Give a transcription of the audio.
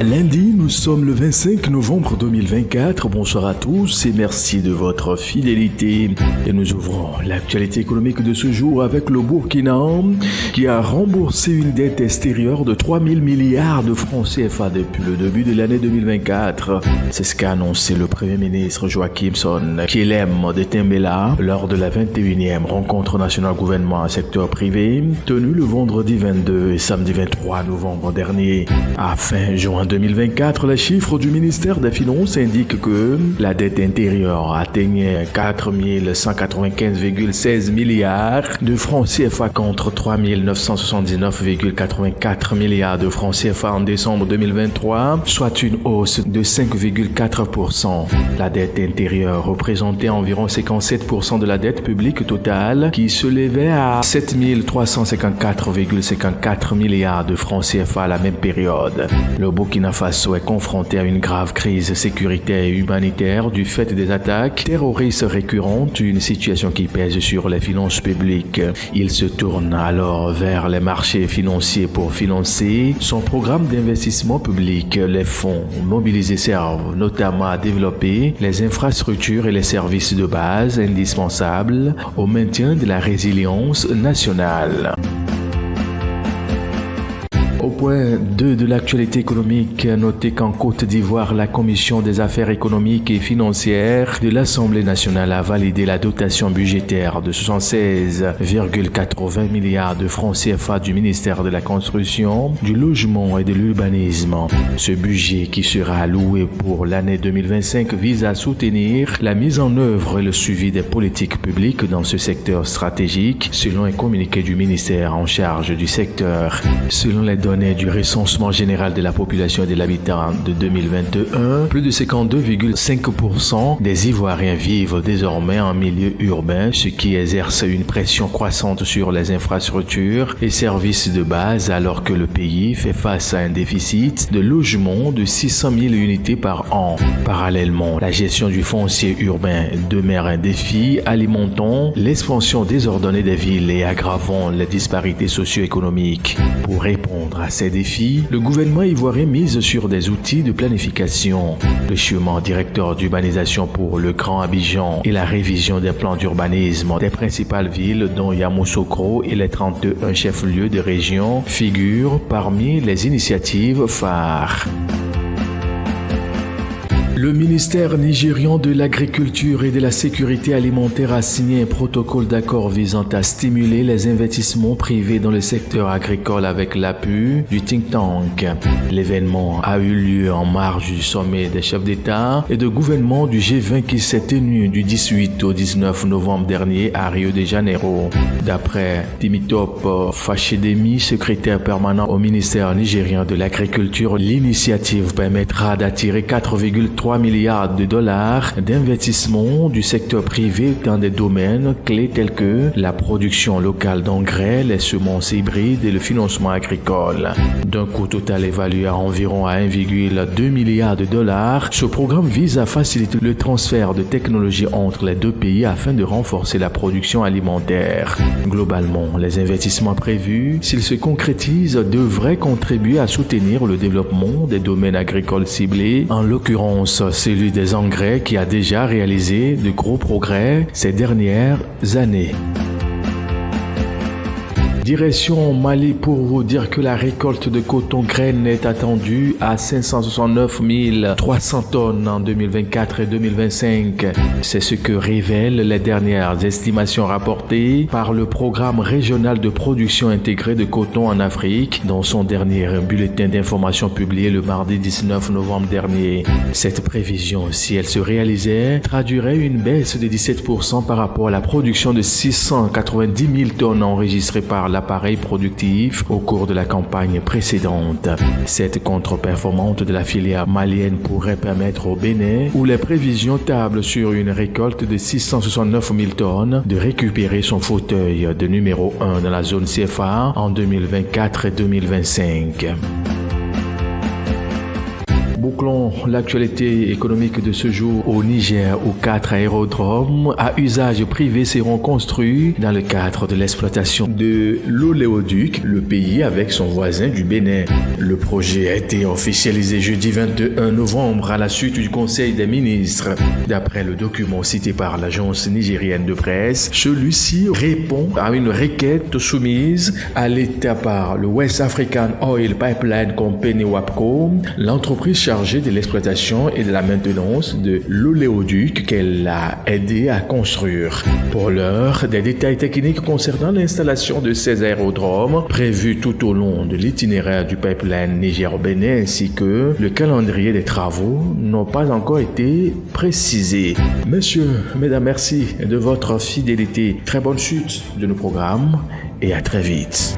Lundi, nous sommes le 25 novembre 2024. Bonsoir à tous et merci de votre fidélité. Et nous ouvrons l'actualité économique de ce jour avec le Burkina qui a remboursé une dette extérieure de 3 000 milliards de francs CFA depuis le début de l'année 2024. C'est ce qu'a annoncé le Premier ministre Joachimson Kielem de Tembela lors de la 21e rencontre nationale gouvernement secteur privé tenue le vendredi 22 et samedi 23 novembre dernier. À fin juin 2024, les chiffres du ministère des Finances indiquent que la dette intérieure atteignait 4 195,16 milliards de francs CFA contre 3 979,84 milliards de francs CFA en décembre 2023, soit une hausse de 5,4%. La dette intérieure représentait environ 57% de la dette publique totale qui s'élevait à 7 354,54 milliards de francs CFA à la même période. Le Burkina Faso est confronté à une grave crise sécuritaire et humanitaire du fait des attaques terroristes récurrentes, une situation qui pèse sur les finances publiques. Il se tourne alors vers les marchés financiers pour financer son programme d'investissement public. Les fonds mobilisés servent notamment à développer les infrastructures et les services de base indispensables au maintien de la résilience nationale. Au point 2 de l'actualité économique, notez qu'en Côte d'Ivoire, la Commission des affaires économiques et financières de l'Assemblée nationale a validé la dotation budgétaire de 76,80 milliards de francs CFA du ministère de la Construction, du Logement et de l'Urbanisme. Ce budget qui sera alloué pour l'année 2025 vise à soutenir la mise en œuvre et le suivi des politiques publiques dans ce secteur stratégique, selon un communiqué du ministère en charge du secteur. Selon les données du recensement général de la population et de l'habitat de 2021, plus de 52,5% des Ivoiriens vivent désormais en milieu urbain, ce qui exerce une pression croissante sur les infrastructures et services de base alors que le pays fait face à un déficit de logement de 600 000 unités par an. Parallèlement, la gestion du foncier urbain demeure un défi, alimentant l'expansion désordonnée des villes et aggravant les disparités socio-économiques. Pour répondre à ces défis, le gouvernement ivoirien mise sur des outils de planification, le schéma directeur d'urbanisation pour le Grand Abidjan et la révision des plans d'urbanisme des principales villes dont Yamoussoukro et les 31 chefs-lieux de région figurent parmi les initiatives phares. Le ministère nigérian de l'Agriculture et de la Sécurité alimentaire a signé un protocole d'accord visant à stimuler les investissements privés dans le secteur agricole avec l'appui du think tank. L'événement a eu lieu en marge du sommet des chefs d'État et de gouvernement du G20 qui s'est tenu du 18 au 19 novembre dernier à Rio de Janeiro. D'après Timitop Fachedemi, secrétaire permanent au ministère nigérien de l'Agriculture, l'initiative permettra d'attirer 4,3 milliards de dollars d'investissement du secteur privé dans des domaines clés tels que la production locale d'engrais, les semences hybrides et le financement agricole. D'un coût total évalué à environ 1,2 milliard de dollars, ce programme vise à faciliter le transfert de technologies entre les deux pays afin de renforcer la production alimentaire. Globalement, les investissements prévus, s'ils se concrétisent, devraient contribuer à soutenir le développement des domaines agricoles ciblés, en l'occurrence celui des engrais qui a déjà réalisé de gros progrès ces dernières années. Direction Mali pour vous dire que la récolte de coton graine est attendue à 569 300 tonnes en 2024 et 2025. C'est ce que révèlent les dernières estimations rapportées par le programme régional de production intégrée de coton en Afrique dans son dernier bulletin d'information publié le mardi 19 novembre dernier. Cette prévision, si elle se réalisait, traduirait une baisse de 17% par rapport à la production de 690 000 tonnes enregistrée par l'appareil productif au cours de la campagne précédente. Cette contre-performance de la filière malienne pourrait permettre au Bénin, où les prévisions tablent sur une récolte de 669 000 tonnes, de récupérer son fauteuil de numéro 1 dans la zone CFA en 2024 et 2025. Bouclons l'actualité économique de ce jour au Niger où 4 aérodromes à usage privé seront construits dans le cadre de l'exploitation de l'oléoduc, le pays avec son voisin du Bénin. Le projet a été officialisé jeudi 21 novembre à la suite du Conseil des ministres. D'après le document cité par l'agence nigérienne de presse, celui-ci répond à une requête soumise à l'État par le West African Oil Pipeline Company WAPCO, l'entreprise chargée de l'exploitation et de la maintenance de l'oléoduc qu'elle a aidé à construire. Pour l'heure, des détails techniques concernant l'installation de ces aérodromes prévus tout au long de l'itinéraire du pipeline Niger-Bénin ainsi que le calendrier des travaux n'ont pas encore été précisés. Messieurs, mesdames, merci de votre fidélité. Très bonne suite de nos programmes et à très vite.